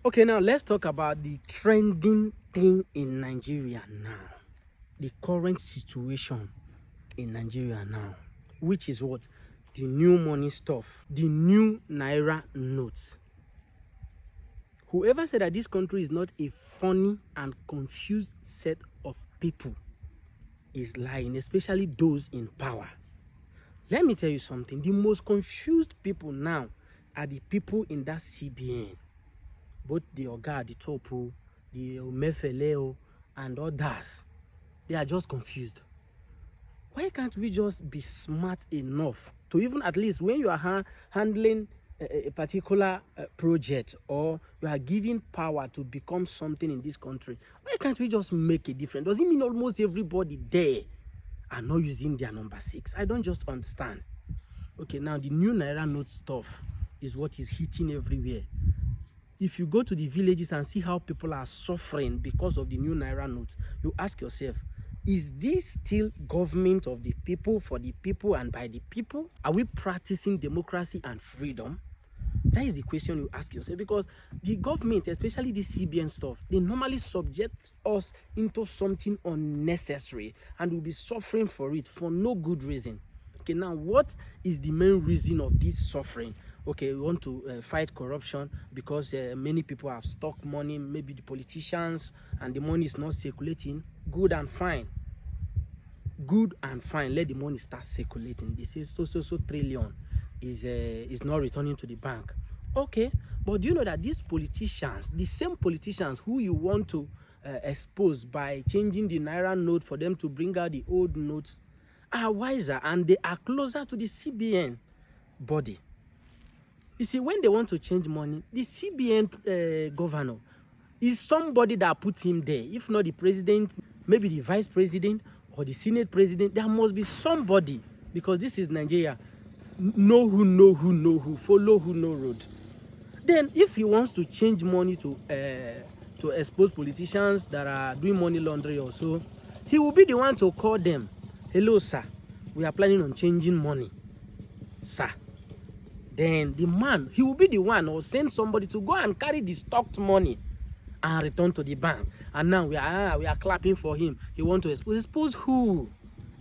Okay, now let's talk about the trending thing in Nigeria now. The current situation in Nigeria now, which is what? The new money stuff, the new Naira notes. Whoever said that this country is not a funny and confused set of people is lying, especially those in power. Let me tell you something. The most confused people now are the people in that CBN. Both the Oga, the Topo, the Mefeleo, and others. They are just confused. Why can't we just be smart enough to even at least when you are handling a particular project, or you are giving power to become something in this country, why can't we just make a difference? Does it mean almost everybody there are not using their number 6? I don't just understand. Okay, now the new Naira note stuff is what is hitting everywhere. If you go to the villages and see how people are suffering because of the new Naira notes, you ask yourself, is this still government of the people, for the people, and by the people? Are we practicing democracy and freedom? That is the question you ask yourself, because the government, especially the CBN stuff, they normally subject us into something unnecessary and we'll be suffering for it for no good reason. Okay, now what is the main reason of this suffering? Okay, we want to fight corruption because many people have stock money, maybe the politicians, and the money is not circulating. Good and fine. Good and fine. Let the money start circulating. They say so trillion is not returning to the bank. Okay, but do you know that these politicians, the same politicians who you want to expose by changing the Naira note for them to bring out the old notes, are wiser and they are closer to the CBN body. You see, when they want to change money, the CBN governor is somebody that put him there. If not the president, maybe the vice president or the senate president, there must be somebody, because this is Nigeria. Know who, follow who know road. Then if he wants to change money to expose politicians that are doing money laundering or so, he will be the one to call them. Hello, sir. We are planning on changing money, sir. Then the man, he will be the one or send somebody to go and carry the stocked money and return to the bank. And now we are clapping for him. He want to expose who?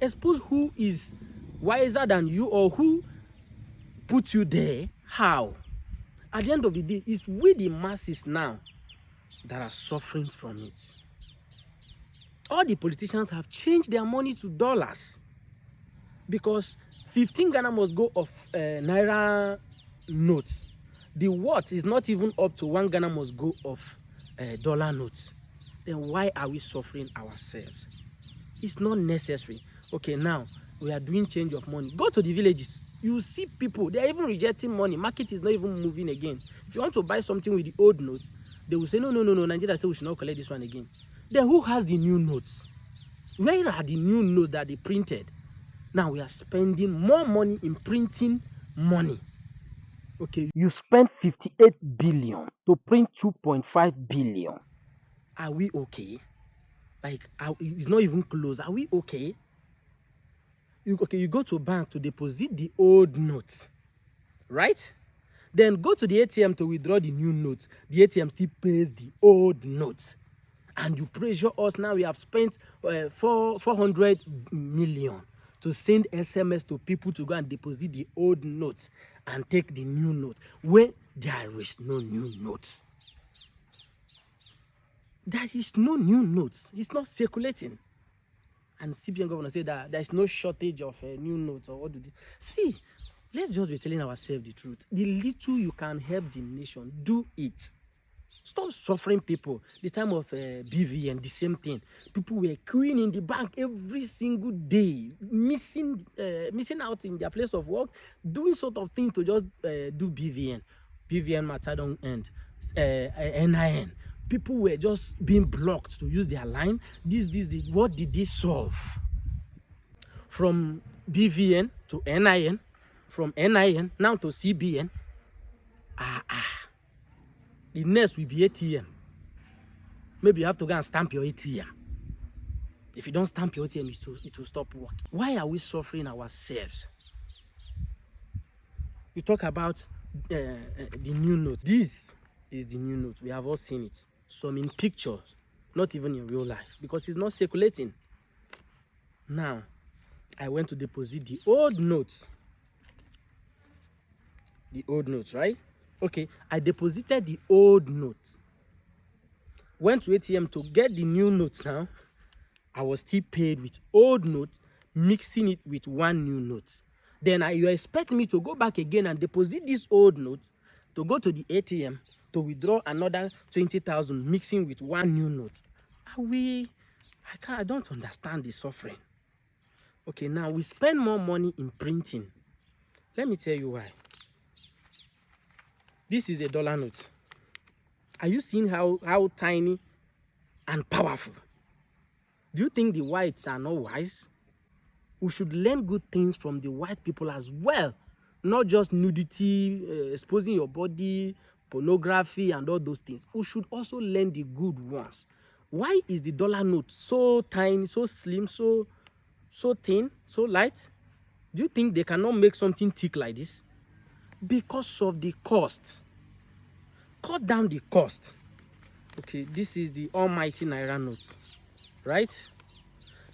Expose who is wiser than you, or who put you there? How? At the end of the day, it's we the masses now that are suffering from it. All the politicians have changed their money to dollars because 15 Ghana must go of Naira notes. The what is not even up to 1 Ghana must go of dollar notes. Then why are we suffering ourselves? It's not necessary. Okay, now we are doing change of money. Go to the villages. You see people, they are even rejecting money. Market is not even moving again. If you want to buy something with the old notes, they will say, no. Nigeria said we should not collect this one again. Then who has the new notes? Where are the new notes that they printed? Now we are spending more money in printing money. Okay, you spent 58 billion to print 2.5 billion. Are we okay? Like, it's not even close. Are we okay? You go to a bank to deposit the old notes, right? Then go to the ATM to withdraw the new notes. The ATM still pays the old notes. And you pressure us. Now we have spent 400 million to send SMS to people to go and deposit the old notes and take the new note when there is no new notes. There is no new notes. It's not circulating. And CBN governor said that there is no shortage of new notes, or what do they see? Let's just be telling ourselves the truth. The little you can help the nation, do it. Stop suffering people. The time of BVN, the same thing. People were queuing in the bank every single day, missing out in their place of work, doing sort of thing to just do BVN. BVN matter don't end. NIN. People were just being blocked to use their line. What did they solve? From BVN to NIN, from NIN now to CBN. The next will be ATM. Maybe you have to go and stamp your ATM. If you don't stamp your ATM, it will stop working. Why are we suffering ourselves? You talk about the new notes. This is the new note. We have all seen it. Some in pictures, not even in real life, because it's not circulating. Now, I went to deposit the old notes. The old notes, right? Okay, I deposited the old note. Went to ATM to get the new notes now. I was still paid with old note, mixing it with one new note. Then you expect me to go back again and deposit this old note, to go to the ATM to withdraw another 20,000, mixing with one new note. I don't understand the suffering. Okay, now we spend more money in printing. Let me tell you why. This is a dollar note. Are you seeing how tiny and powerful? Do you think the whites are not wise? We should learn good things from the white people as well. Not just nudity, exposing your body, pornography, and all those things. We should also learn the good ones. Why is the dollar note so tiny, so slim, so thin, so light? Do you think they cannot make something thick like this? Because of the cost. Cut down the cost. Okay, this is the almighty Naira note, right?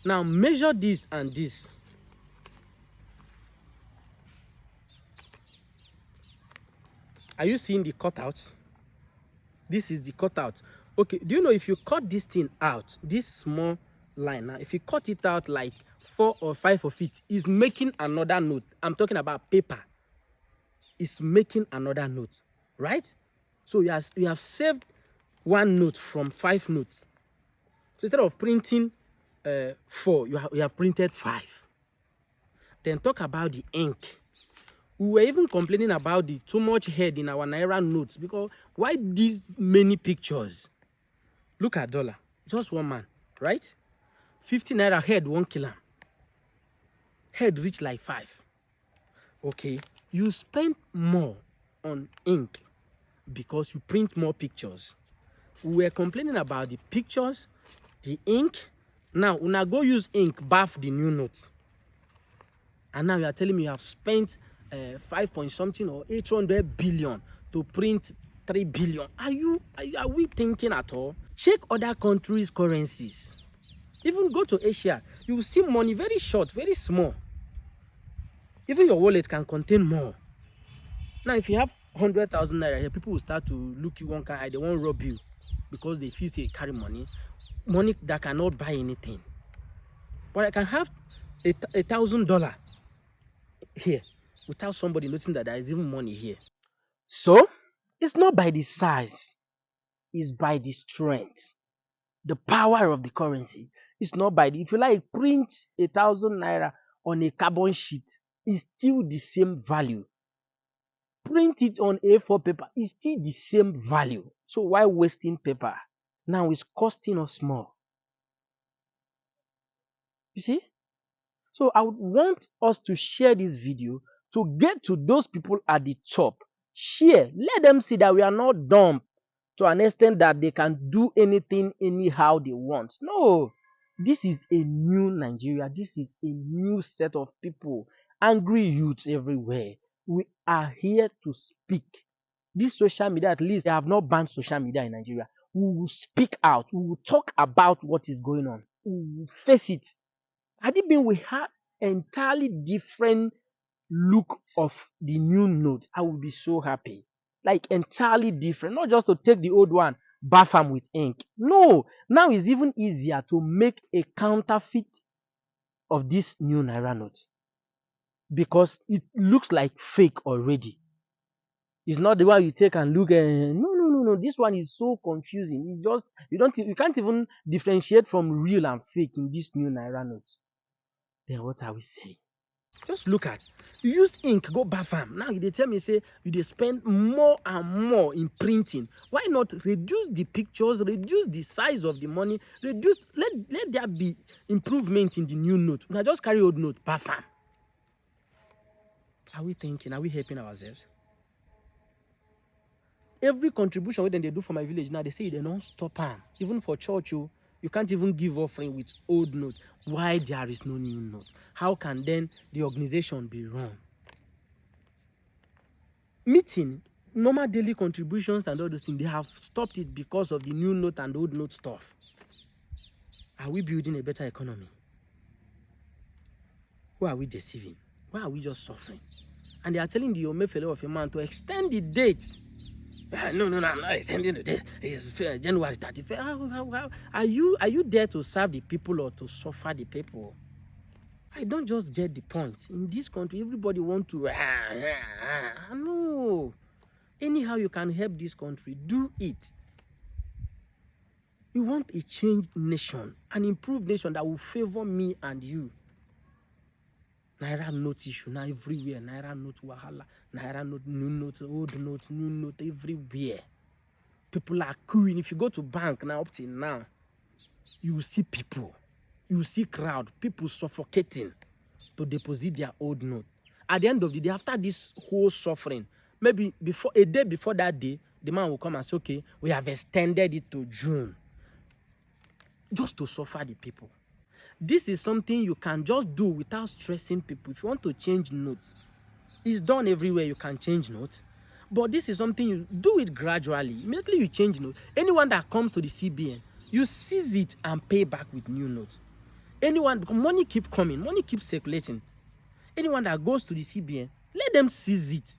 Now measure this and this. Are you seeing the cutout? This is the cutout. Okay, do you know if you cut this thing out, this small line now, if you cut it out like 4 or 5 of it, is making another note. I'm talking about paper. It's making another note, right? So you have saved one note from 5 notes. So instead of printing 4, you have printed 5. Then talk about the ink. We were even complaining about the too much head in our Naira notes, because why these many pictures? Look at dollar, just one man, right? 50 Naira head won't kill him. Head reach like 5. Okay, you spend more on ink because you print more pictures. We were complaining about the pictures, the ink. Now, when I go use ink, bath the new notes. And now you are telling me you have spent 5 point something or 800 billion to print 3 billion. Are we thinking at all? Check other countries' currencies. Even go to Asia, you will see money very short, very small. Even your wallet can contain more. Now, if you have 100,000 Naira here, people will start to look you one kind, they won't rob you because they feel you carry money that cannot buy anything. But I can have $1,000 here without somebody noticing that there is even money here. So, it's not by the size, it's by the strength. The power of the currency is not by the, if you like, print 1,000 Naira on a carbon sheet, it's still the same value. Print it on A4 paper, it's still the same value. So why wasting paper? Now it's costing us more. You see? So I would want us to share this video to get to those people at the top. Share. Let them see that we are not dumb to an extent that they can do anything anyhow they want. No. This is a new Nigeria. This is a new set of people. Angry youths everywhere. We are here to speak. This social media, at least they have not banned social media in Nigeria. We will speak out. We will talk about what is going on. We will face it. Had it been we had entirely different look of the new note, I would be so happy. Like entirely different. Not just to take the old one, bath them with ink. No. Now it's even easier to make a counterfeit of this new Naira note, because it looks like fake already. It's not the one you take and look and no. This one is so confusing. It's just you can't even differentiate from real and fake in this new Naira note. Then what are we saying? Just look at, you use ink, go bath am. Now they tell me say you spend more and more in printing. Why not reduce the pictures, reduce the size of the money, reduce, let there be improvement in the new note. Now just carry old note, bath am. Are we thinking? Are we helping ourselves? Every contribution they do for my village now, they say they don't stop them. Even for church, you can't even give offering with old note. Why there is no new note? How can then the organization be run? Meeting, normal daily contributions and all those things, they have stopped it because of the new note and old note stuff. Are we building a better economy? Who are we deceiving? Why are we just suffering? And they are telling the Omefele of a man to extend the date. No, I'm not extending the date. It's January 31st. How? Are you there to serve the people or to suffer the people? I don't just get the point. In this country, everybody wants to... No. Anyhow you can help this country, do it. We want a changed nation, an improved nation that will favor me and you. Naira note issue now everywhere. Naira note wahala. Naira note, new note, old note, new note everywhere. People are queuing. If you go to bank now, up till now, you will see people. You will see crowd. People suffocating to deposit their old note. At the end of the day, after this whole suffering, maybe before a day before that day, the man will come and say, okay, we have extended it to June. Just to suffer the people. This is something you can just do without stressing people. If you want to change notes, it's done everywhere. You can change notes. But this is something you do it gradually. Immediately you change notes. Anyone that comes to the CBN, you seize it and pay back with new notes. Anyone, because money keeps coming, money keeps circulating. Anyone that goes to the CBN, let them seize it.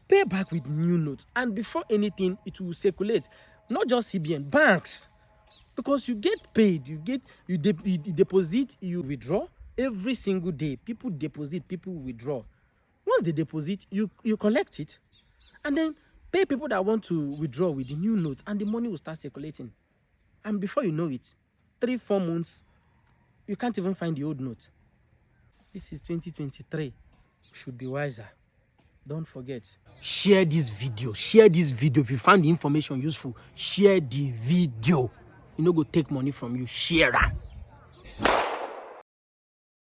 Pay back with new notes. And before anything, it will circulate. Not just CBN, banks. Because you get paid, you deposit, you withdraw every single day. People deposit, people withdraw. Once they deposit, you collect it. And then pay people that want to withdraw with the new notes, and the money will start circulating. And before you know it, 3-4 months, you can't even find the old note. This is 2023. We should be wiser. Don't forget. Share this video. Share this video. If you found the information useful, share the video. You no go take money from you. Share it.